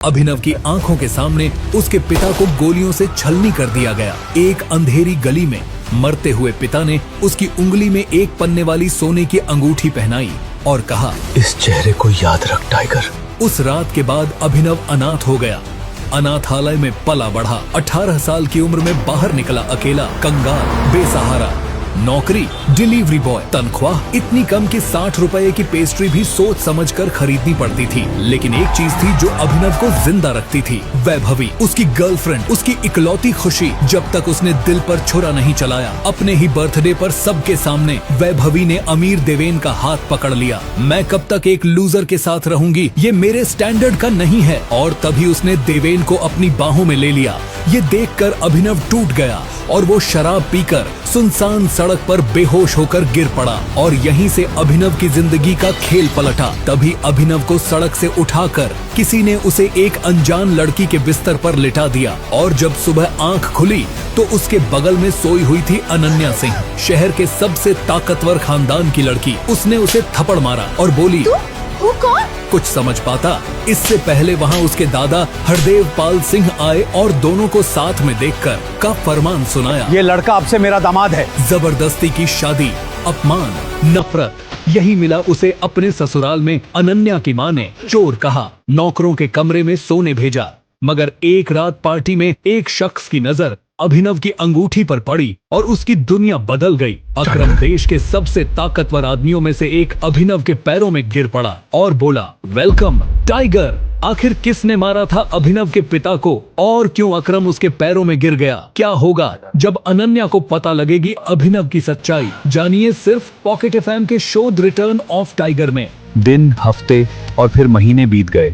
अभिनव की आंखों के सामने उसके पिता को गोलियों से छलनी कर दिया गया। एक अंधेरी गली में मरते हुए पिता ने उसकी उंगली में एक पन्ने वाली सोने की अंगूठी पहनाई और कहा, इस चेहरे को याद रख टाइगर। उस रात के बाद अभिनव अनाथ हो गया। अनाथालय में पला बढ़ा। 18 साल की उम्र में बाहर निकला, अकेला, कंगाल, बेसहारा। नौकरी डिलीवरी बॉय। तनख्वाह इतनी कम कि 60 रुपए की पेस्ट्री भी सोच समझकर खरीदनी पड़ती थी। लेकिन एक चीज थी जो अभिनव को जिंदा रखती थी, वैभवी, उसकी गर्लफ्रेंड, उसकी इकलौती खुशी। जब तक उसने दिल पर छुरा नहीं चलाया, अपने ही बर्थडे पर सबके सामने वैभवी ने अमीर देवेन का हाथ पकड़ लिया। मैं कब तक एक लूजर के साथ रहूंगी, ये मेरे स्टैंडर्ड का नहीं है। और तभी उसने देवेन को अपनी बाहों में ले लिया। ये देखकर अभिनव टूट गया और वो शराब पीकर सुनसान सड़क पर बेहोश होकर गिर पड़ा। और यहीं से अभिनव की जिंदगी का खेल पलटा। तभी अभिनव को सड़क से उठाकर किसी ने उसे एक अनजान लड़की के बिस्तर पर लिटा दिया। और जब सुबह आंख खुली तो उसके बगल में सोई हुई थी अनन्या सिंह, शहर के सबसे ताकतवर खानदान की लड़की। उसने उसे थप्पड़ मारा और बोली, वो कौन? कुछ समझ पाता इससे पहले वहाँ उसके दादा हरदेव पाल सिंह आए और दोनों को साथ में देखकर का फरमान सुनाया, ये लड़का आपसे मेरा दामाद है। जबरदस्ती की शादी, अपमान, नफरत, यही मिला उसे अपने ससुराल में। अनन्या की माँ ने चोर कहा, नौकरों के कमरे में सोने भेजा। मगर एक रात पार्टी में एक शख्स की नजर अभिनव की अंगूठी पर पड़ी और उसकी दुनिया बदल गई। अकरम देश के सबसे ताकतवर आदमियों में से एक अभिनव के पैरों में गिर पड़ा और बोला, वेलकम टाइगर। आखिर किसने मारा था अभिनव के पिता को और क्यों अकरम उसके पैरों में गिर गया? क्या होगा जब अनन्या को पता लगेगी अभिनव की सच्चाई? जानिए सिर्फ पॉकेट एफएम के show the return of tiger में। दिन, हफ्ते और फिर महीने बीत गए।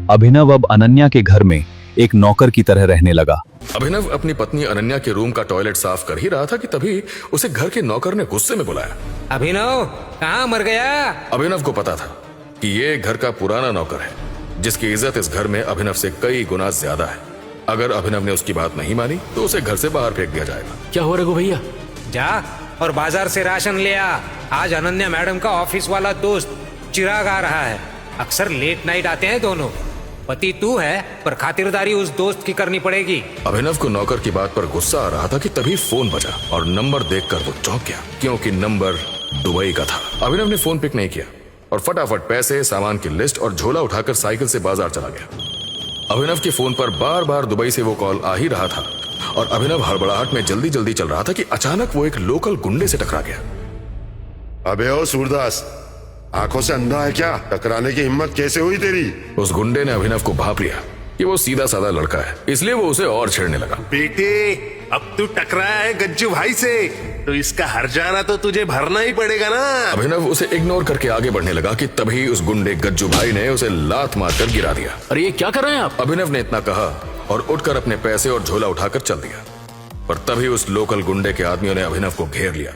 अभिनव अब अनन्या के घर में एक नौकर की तरह रहने लगा। अभिनव अपनी पत्नी अनन्या के रूम का टॉयलेट साफ कर ही रहा था कि तभी उसे घर के नौकर ने गुस्से में बुलाया। अभिनव, कहाँ मर गया? अभिनव को पता था कि ये घर का पुराना नौकर है, जिसकी इज्जत इस घर में अभिनव से कई गुना ज्यादा है। अगर अभिनव ने उसकी बात नहीं मानी तो उसे घर से बाहर फेंक दिया जाएगा। क्या हो रघु भैया? जा और बाजार से राशन ले आ। आज अनन्या मैडम का ऑफिस वाला दोस्त चिराग आ रहा है। अक्सर लेट नाइट आते हैं दोनों। पति तू है पर खातिरदारी उस दोस्त की करनी पड़ेगी। अभिनव को नौकर की बात पर गुस्सा आ रहा था कि तभी फोन बजा और नंबर देखकर वो चौंक गया, क्योंकि नंबर दुबई का था। अभिनव ने फोन पिक नहीं किया और फटाफट पैसे, सामान की लिस्ट और झोला उठाकर साइकिल से बाजार चला गया। अभिनव के फोन पर बार बार दुबई से वो कॉल आ ही रहा था और अभिनव हड़बड़ाहट में जल्दी जल्दी चल रहा था कि अचानक वो एक लोकल गुंडे से टकरा गया। अबे ओ सूरदास, आंखों से अंधा है क्या? टकराने की हिम्मत कैसे हुई तेरी? उस गुंडे ने अभिनव को भांप लिया कि वो सीधा साधा लड़का है, इसलिए वो उसे और छेड़ने लगा। बेटे, अब तू टकराया है गज्जू भाई से, तो इसका हर्जाना तो तुझे भरना ही पड़ेगा ना। अभिनव उसे इग्नोर करके आगे बढ़ने लगा कि तभी उस गुंडे गज्जू भाई ने उसे लात मारकर गिरा दिया। अरे ये क्या कर रहे हैं आप? अभिनव ने इतना कहा और उठकर अपने पैसे और झोला उठाकर चल दिया। पर तभी उस लोकल गुंडे के आदमियों ने अभिनव को घेर लिया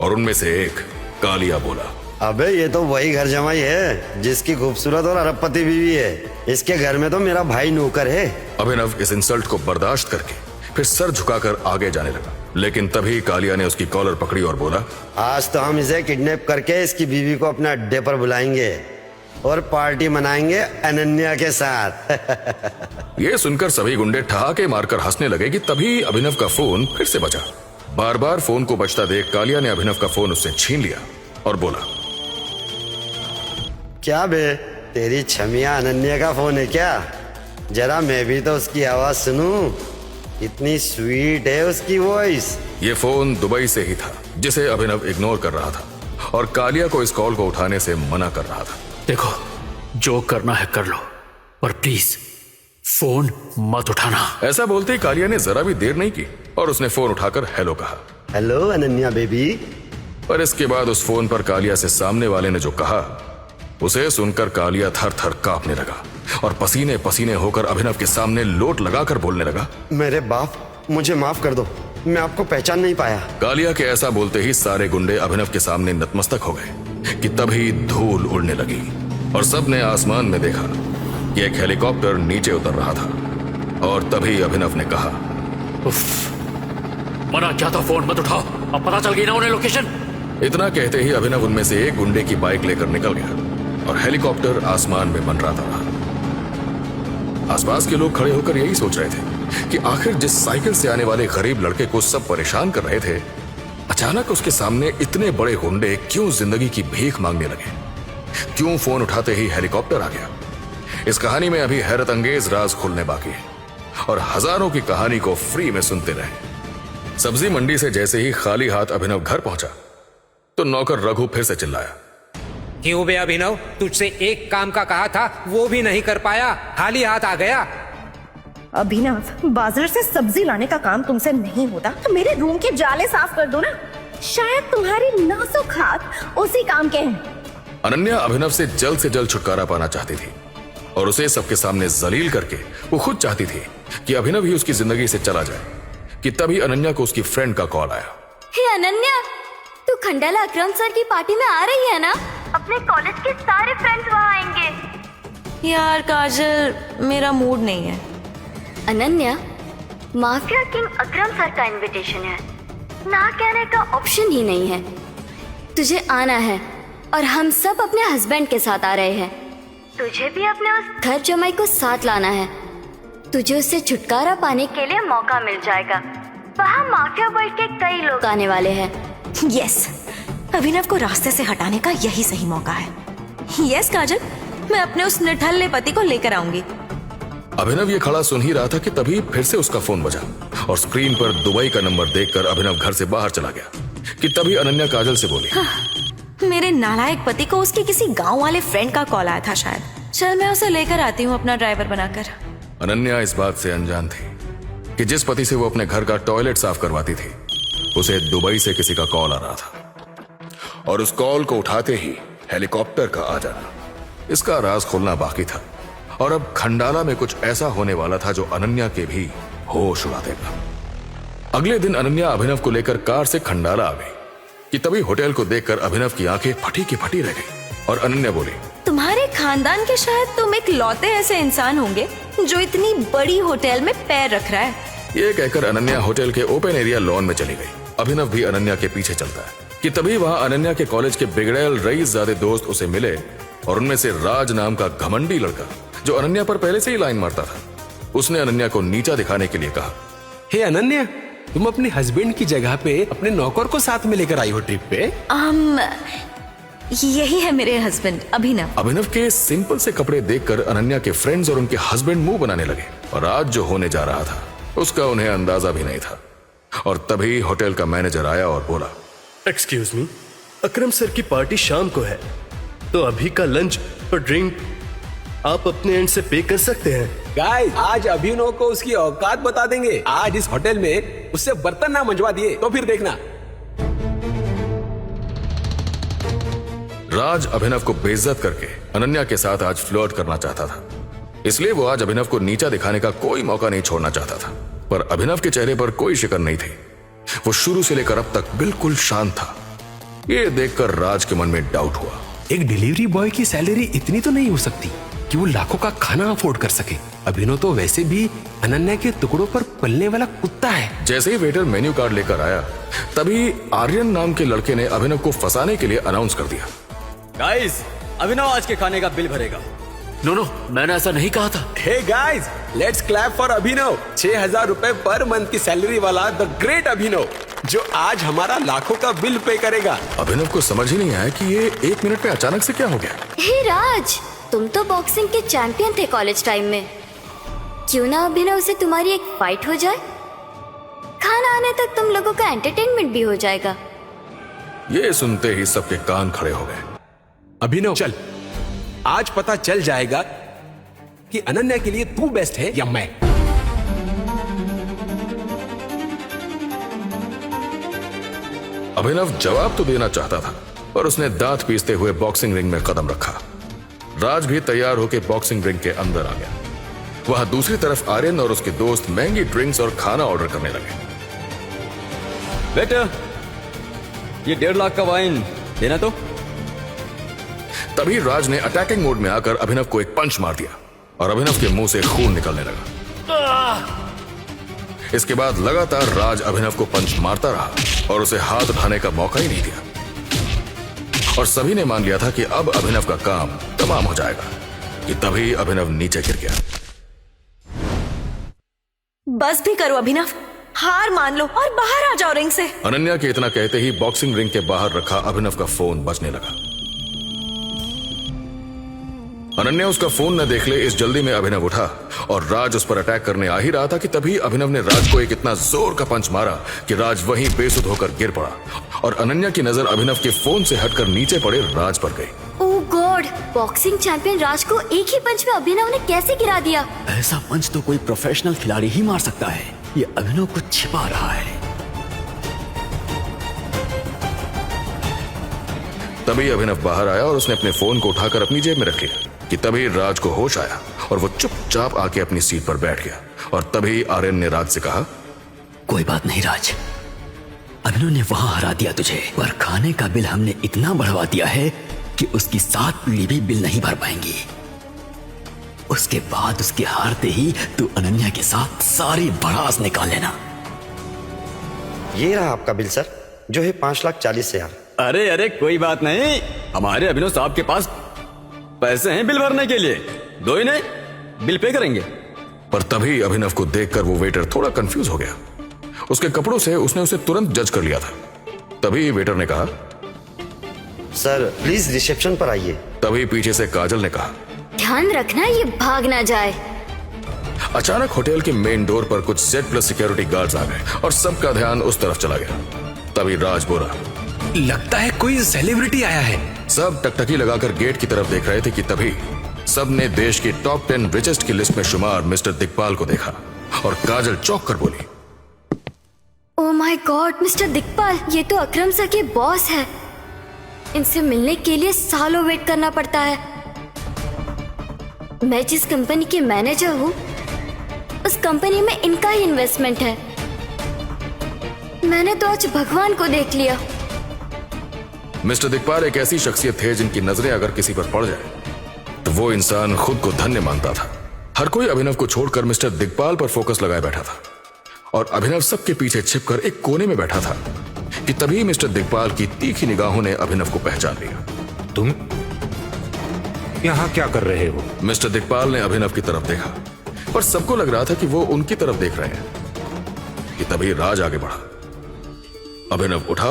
और उनमें से एक कालिया बोला, अबे ये तो वही घर जमाई है जिसकी खूबसूरत और अरबपति बीवी है। इसके घर में तो मेरा भाई नौकर है। अभिनव इस इंसल्ट को बर्दाश्त करके फिर सर झुकाकर आगे जाने लगा। लेकिन तभी कालिया ने उसकी कॉलर पकड़ी और बोला, आज तो हम इसे किडनैप करके इसकी बीवी को अपने अड्डे पर बुलाएंगे और पार्टी मनाएंगे अनन्या के साथ। ये सुनकर सभी गुंडे ठहाके मारकर हंसने लगे कि तभी अभिनव का फोन फिर से बजा। बार बार फोन को बजता देख कालिया ने अभिनव का फोन उससे छीन लिया और बोला, क्या बे, तेरी छमिया अनन्या का फोन है क्या? जरा मैं भी तो उसकी आवाज सुनूं। इतनी स्वीट है उसकी वॉइस। ये फोन दुबई से ही था जिसे अभिनव इग्नोर कर रहा था और कालिया को इस कॉल को उठाने से मना कर रहा था। देखो, जो करना है कर लो, पर प्लीज फोन मत उठाना। ऐसा बोलते ही कालिया ने जरा भी देर नहीं की और उसने फोन उठाकर हेलो कहा। Hello Ananya baby. पर इसके बाद उस फोन पर कालिया से सामने वाले ने जो कहा उसे सुनकर कालिया थर थर कांपने लगा और पसीने पसीने होकर अभिनव के सामने लोट लगाकर बोलने लगा, मेरे बाप, मुझे माफ कर दो, मैं आपको पहचान नहीं पाया। कालिया के ऐसा बोलते ही सारे गुंडे अभिनव के सामने नतमस्तक हो गए कि तभी धूल उड़ने लगी और सबने आसमान में देखा कि एक हेलीकॉप्टर नीचे उतर रहा था। और तभी अभिनव ने कहा, उफ, मना क्या था, फोन मत उठाओ, अब पता चल गई ना उन्हें लोकेशन। इतना कहते ही अभिनव उनमें से एक गुंडे की बाइक लेकर निकल गया और हेलीकॉप्टर आसमान में मंडराता रहा। आसपास के लोग खड़े होकर यही सोच रहे थे कि आखिर जिस साइकिल से आने वाले गरीब लड़के को सब परेशान कर रहे थे, अचानक उसके सामने इतने बड़े गुंडे क्यों जिंदगी की भीख मांगने लगे? क्यों फोन उठाते ही हेलीकॉप्टर आ गया? इस कहानी में अभी हैरत अंगेज राज खुलने बाकी है और हजारों की कहानी को फ्री में सुनते रहे। सब्जी मंडी से जैसे ही खाली हाथ अभिनव घर पहुंचा तो नौकर रघु फिर से चिल्लाया, क्यों बे अभिनव, तुझसे एक काम का कहा था वो भी नहीं कर पाया, खाली हाथ आ गया। अभिनव, बाजार से सब्जी लाने का काम तुमसे नहीं होता तो मेरे रूम के जाले साफ कर दो ना। शायद तुम्हारे नाजुक हाथ उसी काम के हैं। अनन्या अभिनव से जल्द छुटकारा पाना चाहती थी और उसे सबके सामने जलील करके वो खुद चाहती थी कि अभिनव ही उसकी जिंदगी से चला जाए कि तभी अनन्या को उसकी फ्रेंड का कॉल आया। हे अनन्या, तू खंडाला अकरम सर की पार्टी में आ रही है ना? अपने कॉलेज के सारे फ्रेंड्स वहाँ आएंगे। यार काजल, मेरा मूड नहीं है। अनन्या, माफिया किंग अकरम सर का इनविटेशन है, ना कहने का ऑप्शन ही नहीं है। तुझे आना है और हम सब अपने हस्बैंड के साथ आ रहे हैं। तुझे भी अपने उस घर जमाई को साथ लाना है। तुझे उससे छुटकारा पाने के लिए मौका मिल जाएगा। वहाँ माफिया वर्ल्ड के कई लोग आने वाले हैं। यस, अभिनव को रास्ते से हटाने का यही सही मौका है। यस काजल, मैं अपने उस निठल्ले पति को लेकर आऊंगी। अभिनव ये खड़ा सुन ही रहा था कि तभी फिर से उसका फोन बजा और स्क्रीन पर दुबई का नंबर देखकर अभिनव घर से बाहर चला गया कि तभी अनन्या काजल से बोली, मेरे नालायक पति को उसके किसी गांव वाले फ्रेंड का कॉल आया था शायद। चल मैं उसे लेकर आती हूँ अपना ड्राइवर बनाकर। अनन्या इस बात से अनजान थी कि जिस पति से वो अपने घर का टॉयलेट साफ करवाती थी उसे दुबई से किसी का कॉल आ रहा था और उस कॉल को उठाते ही हेलीकॉप्टर का आ जाना, इसका राज खुलना बाकी था। और अब खंडाला में कुछ ऐसा होने वाला था जो अनन्या के भी होश उड़ा देगा। अगले दिन अनन्या अभिनव को लेकर कार से खंडाला आ गई कि तभी होटल को देखकर अभिनव की आंखें फटी की फटी रह गई और अनन्या बोली, तुम्हारे खानदान के शायद तुम एक लौते ऐसे इंसान होंगे जो इतनी बड़ी होटल में पैर रख रहा है। ये कहकर अनन्या होटल के ओपन एरिया लॉन में चली गई। अभिनव भी अनन्या के पीछे चलता है कि तभी वहां अनन्या के कॉलेज के बिगड़ैल रईसजादे दोस्त उसे मिले और उनमें से राज नाम का घमंडी लड़का जो अनन्या पर पहले से ही लाइन मारता था, उसने अनन्या को नीचा दिखाने के लिए कहा, हे अनन्या, तुम अपने हस्बैंड की जगह पे अपने नौकर को साथ में लेकर आई हो ट्रिप पे? यही है मेरे हस्बैंड अभिनव। अभिनव के सिंपल से कपड़े देखकर अनन्या के फ्रेंड्स और उनके हस्बैंड मुंह बनाने लगे और आज जो होने जा रहा था उसका उन्हें अंदाजा भी नहीं था। और तभी होटल का मैनेजर आया और बोला, एक्सक्यूज मी, अकरम सर की पार्टी शाम को है तो अभी का लंच और ड्रिंक आप अपने एंड से पे कर सकते हैं। गाइस, आज अभिनव को उसकी औकात बता देंगे। आज इस होटल में उससे बर्तन ना मंजवा दिए तो फिर देखना। राज अभिनव को बेइज्जत करके अनन्या के साथ आज फ्लर्ट करना चाहता था, इसलिए वो आज अभिनव को नीचा दिखाने का कोई मौका नहीं छोड़ना चाहता था। पर अभिनव के चेहरे पर कोई शिकन नहीं थी। वो शुरू से लेकर अब तक बिल्कुल शांत था। ये देखकर राज के मन में डाउट हुआ। एक डिलीवरी बॉय की सैलरी इतनी तो नहीं हो सकती कि वो लाखों का खाना अफोर्ड कर सके। अभिनव तो वैसे भी अनन्या के टुकड़ों पर पलने वाला कुत्ता है। जैसे ही वेटर मेन्यू कार्ड लेकर आया तभी आर्यन नाम के लड़के ने अभिनव को फंसाने के लिए अनाउंस कर दिया, गाइस, अभिनव आज के खाने का बिल भरेगा। नो, मैंने ऐसा नहीं कहा था। Hey guys, let's clap for Abhinav. 6,000 रुपए पर मंथ की सैलरी वाला द ग्रेट अभिनव, जो आज हमारा लाखों का बिल पे करेगा। अभिनव को समझ ही नहीं आया कि ये 1 मिनट में अचानक से क्या हो गया। हे राज, तुम तो बॉक्सिंग के चैंपियन थे कॉलेज टाइम में। क्यों ना अभिनव से तुम्हारी एक फाइट हो जाए? खाना आने तक तुम लोगों का एंटरटेनमेंट भी हो जाएगा। ये सुनते ही सबके कान खड़े हो गए। अभिनव चल, आज पता चल जाएगा कि अनन्या के लिए तू बेस्ट है या मैं। अभिनव जवाब तो देना चाहता था पर उसने दांत पीसते हुए बॉक्सिंग रिंग में कदम रखा। राज भी तैयार होकर बॉक्सिंग रिंग के अंदर आ गया। वहां दूसरी तरफ आर्यन और उसके दोस्त महंगी ड्रिंक्स और खाना ऑर्डर करने लगे। बेटा, ये 1.5 लाख का वाइन देना। तो तभी राज ने अटैकिंग मोड में आकर अभिनव को एक पंच मार दिया और अभिनव के मुंह से खून निकलने लगा। इसके बाद लगातार राज अभिनव को पंच मारता रहा और उसे हाथ उठाने का मौका ही नहीं दिया। और सभी ने मान लिया था कि अब अभिनव का काम तमाम हो जाएगा कि तभी अभिनव नीचे गिर गया। बस भी करो अभिनव, हार मान लो और बाहर आ जाओ रिंग से। अनन्या के इतना कहते ही बॉक्सिंग रिंग के बाहर रखा अभिनव का फोन बजने लगा। अनन्या उसका फोन न देख ले इस जल्दी में अभिनव उठा और राज उस पर अटैक करने आ ही रहा था कि तभी अभिनव ने राज को एक इतना जोर का पंच मारा कि राज वहीं बेसुध होकर गिर पड़ा और अनन्या की नजर अभिनव के फोन से हटकर नीचे पड़े राज पर गई। ओह गॉड, बॉक्सिंग चैंपियन राज को एक ही पंच में अभिनव ने कैसे गिरा दिया? ऐसा पंच तो कोई प्रोफेशनल खिलाड़ी ही मार सकता है। ये अभिनव कुछ छिपा रहा है। तभी अभिनव बाहर आया और उसने अपने फोन को उठाकर अपनी जेब में रख लिया कि तभी राज को होश आया और वो चुपचाप आके अपनी सीट पर बैठ गया। और तभी आर्यन ने राज से कहा, कोई बात नहीं राज, अभिनव ने वहां हरा दिया तुझे, पर खाने का बिल हमने इतना बढ़वा दिया है कि उसकी 7 पीढ़ी भी बिल नहीं भर पाएंगी। उसके बाद उसके हारते ही तू अनन्या के साथ सारी भड़ास निकाल लेना। ये रहा आपका बिल सर, जो है 5,40,000। अरे अरे कोई बात नहीं, हमारे अभिनव साहब के पास पैसे हैं बिल भरने के लिए, दो ही नहीं बिल पे करेंगे। पर तभी अभिनव को देखकर वो वेटर थोड़ा कंफ्यूज हो गया। उसके कपड़ों से उसने उसे तुरंत जज कर लिया था। तभी वेटर ने कहा, सर प्लीज रिसेप्शन पर आइए। तभी पीछे से काजल ने कहा, ध्यान रखना ये भाग ना जाए। अचानक होटल के मेन डोर पर कुछ Z+ सिक्योरिटी गार्ड्स आ गए और सबका ध्यान उस तरफ चला गया। तभी राज बोला, लगता है कोई सेलिब्रिटी आया है। सब टकटकी लगाकर गेट की तरफ देख रहे थे कि तभी सबने देश की टॉप 10 रिचेस्ट की लिस्ट में शुमार मिस्टर दिक्पाल को देखा और काजल चौंक कर बोली, ओह माय गॉड, मिस्टर दिक्पाल, ये तो अकरम सर के बॉस है। इनसे मिलने के लिए सालों वेट करना पड़ता है। मैं जिस कंपनी के मैनेजर हूँ उस कंपनी में इनका ही इन्वेस्टमेंट है। मैंने तो आज भगवान को देख लिया। मिस्टर दिक्पाल एक ऐसी शख्सियत थे जिनकी नजरें अगर किसी पर पड़ जाए तो वो इंसान खुद को धन्य मानता था। हर कोई अभिनव को छोड़कर मिस्टर दिक्पाल पर फोकस लगाए बैठा था और अभिनव सबके पीछे छिपकर एक कोने में बैठा था कि तभी मिस्टर दिक्पाल की तीखी निगाहों ने अभिनव को पहचान लिया। तुम यहाँ क्या कर रहे हो? मिस्टर दिक्पाल ने अभिनव की तरफ देखा पर सबको लग रहा था कि वो उनकी तरफ देख रहे हैं कि तभी राज आगे बढ़ा। अभिनव उठा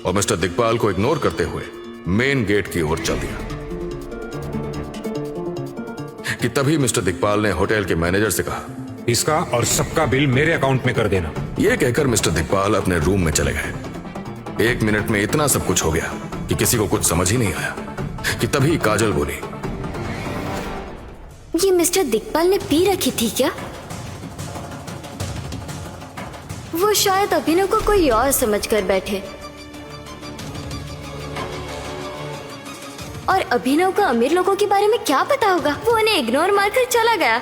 और मिस्टर दिक्पाल को इग्नोर करते हुए मेन गेट की ओर चल दिया कि तभी मिस्टर दिक्पाल ने होटल के मैनेजर से कहा, इसका और सबका बिल मेरे अकाउंट में कर देना। यह कहकर मिस्टर दिक्पाल अपने रूम में चले गए। 1 मिनट में इतना सब कुछ हो गया कि किसी को कुछ समझ ही नहीं आया कि तभी काजल बोली, ये मिस्टर दिक्पाल ने पी रखी थी क्या? वो शायद अभिनव को कोई और समझकर बैठे और अभिनव को अमीर लोगों के बारे में क्या पता होगा, वो उन्हें इग्नोर मारकर चला गया।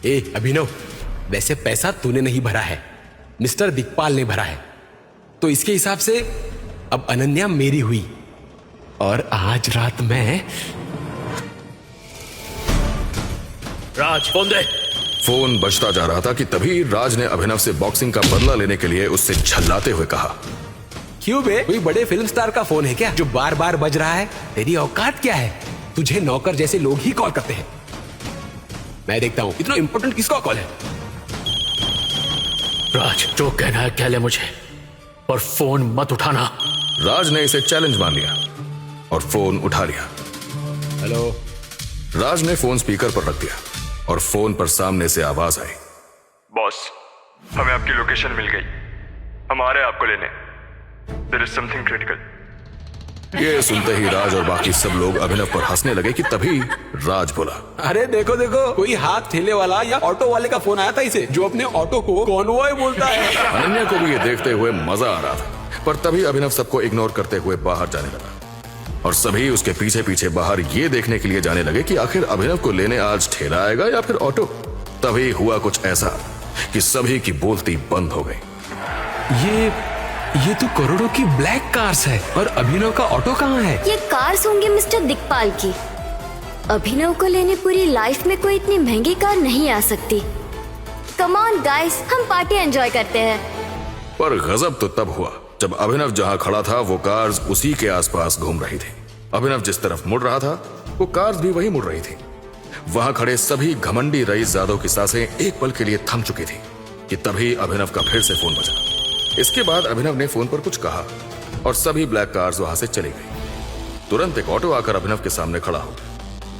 ए अभिनव, वैसे पैसा तूने नहीं भरा है, मिस्टर दिक्पाल ने भरा है, तो इसके हिसाब से अब अनन्या मेरी हुई और आज रात में। राज फोन दे। फोन बजता जा रहा था कि तभी राज ने अभिनव से बॉक्सिंग का बदला लेने के लिए उससे झल्लाते हुए कहा, क्यों बे, कोई बड़े फिल्म स्टार का फोन है क्या जो बार बार बज रहा है? तेरी औकात क्या है? तुझे नौकर जैसे लोग ही कॉल करते हैं। मैं देखता हूं इतना इंपॉर्टेंट किसका कॉल है। राज जो कहना है कह ले मुझे, और फोन मत उठाना। राज ने इसे चैलेंज मान लिया और फोन उठा लिया। हेलो। राज ने फोन स्पीकर पर रख दिया और फोन पर सामने से आवाज आई, बॉस हमें आपकी लोकेशन मिल गई, हम आ रहे हैं आपको लेने। There is something critical. ये सुनते ही राज और बाकी सब लोग अभिनव पर हंसने लगे कि तभी राज बोला, अरे देखो देखो, कोई हाथ ठेले वाला या ऑटो वाले का फोन आया था इसे, जो अपने ऑटो को कॉन्वॉय बोलता है। अनन्या को भी ये देखते हुए मजा आ रहा था, पर तभी अभिनव सबको इग्नोर करते हुए बाहर जाने लगा और सभी उसके पीछे पीछे बाहर ये देखने के लिए जाने लगे कि आखिर अभिनव को लेने आज ठेला आएगा या फिर ऑटो। तभी हुआ कुछ ऐसा कि सभी की बोलती बंद हो गई। ये तो करोड़ों की ब्लैक कार्स है और अभिनव का ऑटो कहाँ है? ये कार्स होंगे मिस्टर दिक्पाल की। अभिनव को लेने पूरी लाइफ में कोई इतनी महंगी कार नहीं आ सकती। कम ऑन गाइस, हम पार्टी एंजॉय करते हैं। पर गजब तो तब हुआ जब अभिनव जहाँ खड़ा था वो कार्स उसी के आसपास घूम रही थी। अभिनव जिस तरफ मुड़ रहा था वो कार्स भी वही मुड़ रही थी। वहां खड़े सभी घमंडी रईसजादों की सांसें एक पल के लिए थम चुकी थी कि तभी अभिनव का फिर से फोन बजा। इसके बाद अभिनव ने फोन पर कुछ कहा और सभी ब्लैक कार्स वहां से चली गई। तुरंत एक ऑटो आकर अभिनव के सामने खड़ा हो।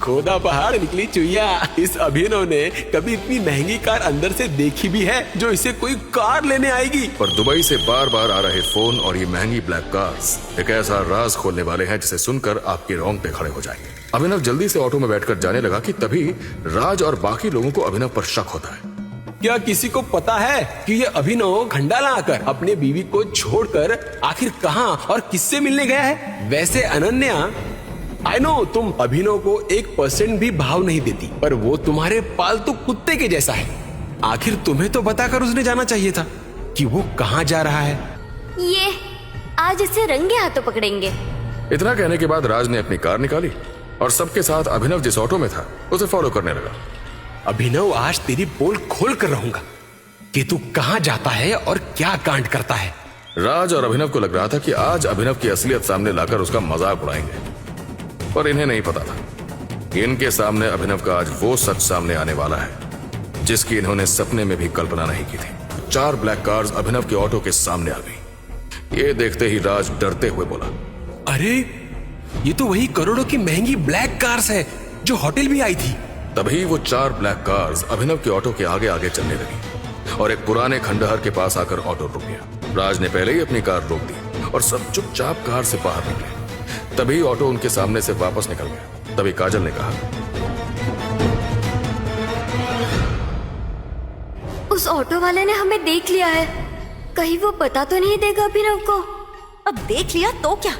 खोदा पहाड़ निकली चुईया। इस अभिनव ने कभी इतनी महंगी कार अंदर से देखी भी है जो इसे कोई कार लेने आएगी। पर दुबई से बार बार आ रहे फोन और ये महंगी ब्लैक कार्स एक ऐसा राज खोलने वाले हैं जिसे सुनकर आपके रोंगटे खड़े हो जाएंगे। अभिनव जल्दी से ऑटो में बैठकर जाने लगा कि तभी राज और बाकी लोगों को अभिनव पर शक होता है। क्या किसी को पता है कि ये अभिनव खंडाला आकर अपने बीवी को छोड़कर आखिर कहां और किससे मिलने गया है? वैसे अनन्या, आई नो तुम अभिनव को 1% भी भाव नहीं देती, पर वो तुम्हारे पालतू कुत्ते के जैसा है। आखिर तुम्हें तो बताकर उसने जाना चाहिए था कि वो कहां जा रहा है। ये आज इसे रंगे हाथों पकड़ेंगे। इतना कहने के बाद राज ने अपनी कार निकाली और सबके साथ अभिनव जिस ऑटो में था उसे फॉलो करने लगा। अभिनव, आज तेरी पोल खोल कर रहूंगा कि तू कहां जाता है और क्या कांड करता है। राज और अभिनव को लग रहा था कि आज अभिनव की असलियत सामने लाकर उसका मजाक उड़ाएंगे, पर इन्हें नहीं पता था कि इनके सामने अभिनव का आज वो सच सामने आने वाला है जिसकी इन्होंने सपने में भी कल्पना नहीं की थी। 4 ब्लैक कार्स अभिनव के ऑटो के सामने आ गई। ये देखते ही राज डरते हुए बोला, अरे ये तो वही करोड़ों की महंगी ब्लैक कार्स है जो होटल भी आई थी। तभी वो 4 ब्लैक कार्स अभिनव के ऑटो के आगे आगे चलने लगी और एक पुराने खंडहर के पास आकर ऑटो रुक गया। राज ने पहले ही अपनी कार रोक दी और सब चुपचाप कार से बाहर निकले। तभी ऑटो उनके सामने से वापस निकल गया। तभी काजल ने कहा, उस ऑटो वाले ने हमें देख लिया है, कहीं वो पता तो नहीं देगा अभिनव को। अब देख लिया तो क्या,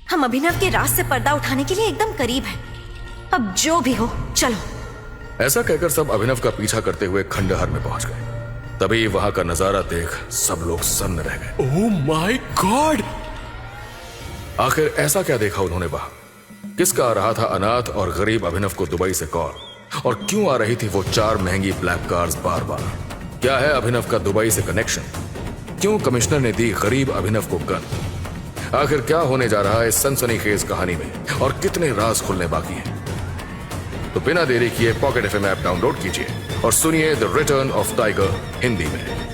हम अभिनव के राज से पर्दा उठाने के लिए एकदम करीब हैं। अब जो भी हो चलो। ऐसा कहकर सब अभिनव का पीछा करते हुए खंडहर में पहुंच गए। तभी वहां का नजारा देख सब लोग सन्न रह गए। Oh my God! आखिर ऐसा क्या देखा उन्होंने वहां? किसका आ रहा था अनाथ और गरीब अभिनव को दुबई से कॉल, और क्यों आ रही थी वो 4 महंगी ब्लैक कार्स बार बार? क्या है अभिनव का दुबई से कनेक्शन? क्यों कमिश्नर ने दी गरीब अभिनव को गन? आखिर क्या होने जा रहा है इस सनसनीखेज कहानी में और कितने राज खुलने बाकी हैं? तो बिना देरी किए पॉकेट एफएम ऐप डाउनलोड कीजिए और सुनिए the return of tiger Hindi में।